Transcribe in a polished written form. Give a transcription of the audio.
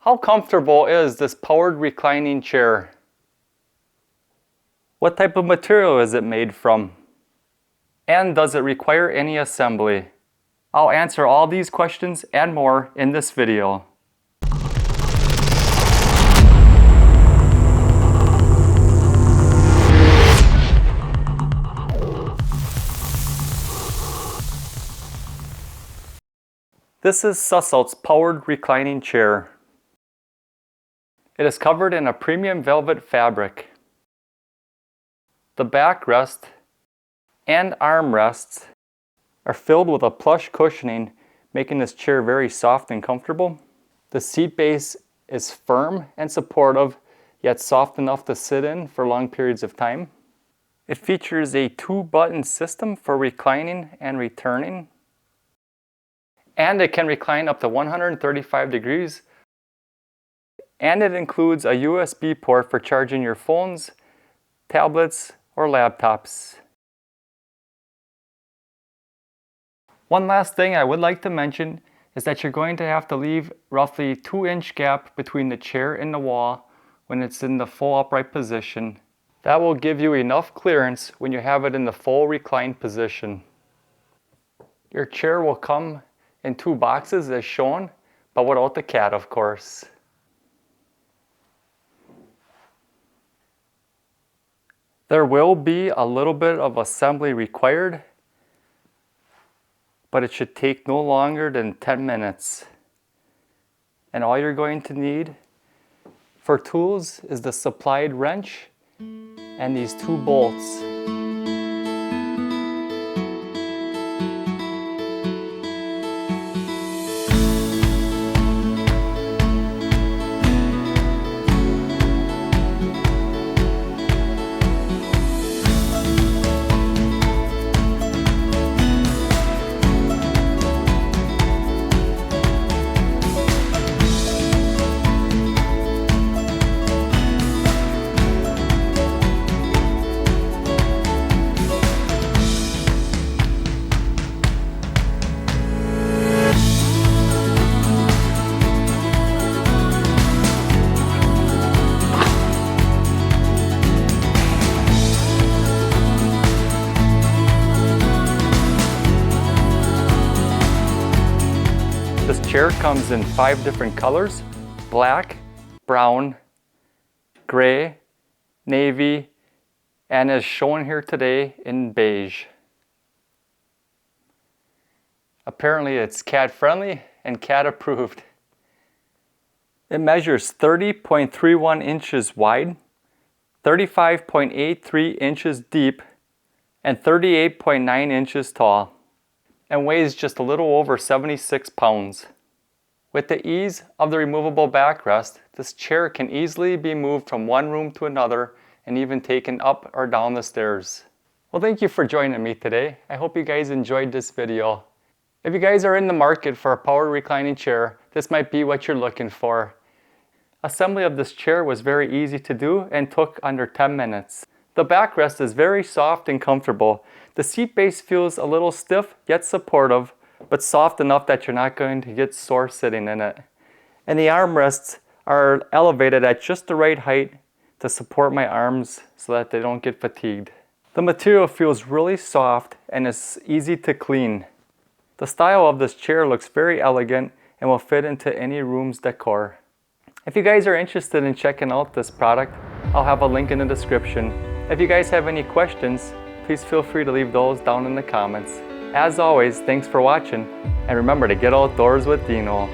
How comfortable is this powered reclining chair? What type of material is it made from? And does it require any assembly? I'll answer all these questions and more in this video. This is Sussault's powered reclining chair. It is covered in a premium velvet fabric. The backrest and armrests are filled with a plush cushioning, making this chair very soft and comfortable. The seat base is firm and supportive, yet soft enough to sit in for long periods of time. It features a 2-button system for reclining and returning. And it can recline up to 135 degrees. And it includes a USB port for charging your phones, tablets, or laptops. One last thing I would like to mention is that you're going to have to leave roughly 2-inch gap between the chair and the wall when it's in the full upright position. That will give you enough clearance when you have it in the full reclined position. Your chair will come in 2 boxes as shown, but without the cat, of course. There will be a little bit of assembly required, but it should take no longer than 10 minutes. And all you're going to need for tools is the supplied wrench and these 2 bolts. This chair comes in 5 different colors: black, brown, gray, navy, and as shown here today in beige. Apparently it's cat friendly and cat approved. It measures 30.31 inches wide, 35.83 inches deep, and 38.9 inches tall, and weighs just a little over 76 pounds. With the ease of the removable backrest, this chair can easily be moved from one room to another and even taken up or down the stairs. Well, thank you for joining me today. I hope you guys enjoyed this video. If you guys are in the market for a power reclining chair, this might be what you're looking for. Assembly of this chair was very easy to do and took under 10 minutes. The backrest is very soft and comfortable. The seat base feels a little stiff yet supportive, but soft enough that you're not going to get sore sitting in it. And the armrests are elevated at just the right height to support my arms so that they don't get fatigued. The material feels really soft and is easy to clean. The style of this chair looks very elegant and will fit into any room's decor. If you guys are interested in checking out this product, I'll have a link in the description. If you guys have any questions, please feel free to leave those down in the comments. As always, thanks for watching, and remember to get outdoors with Deano.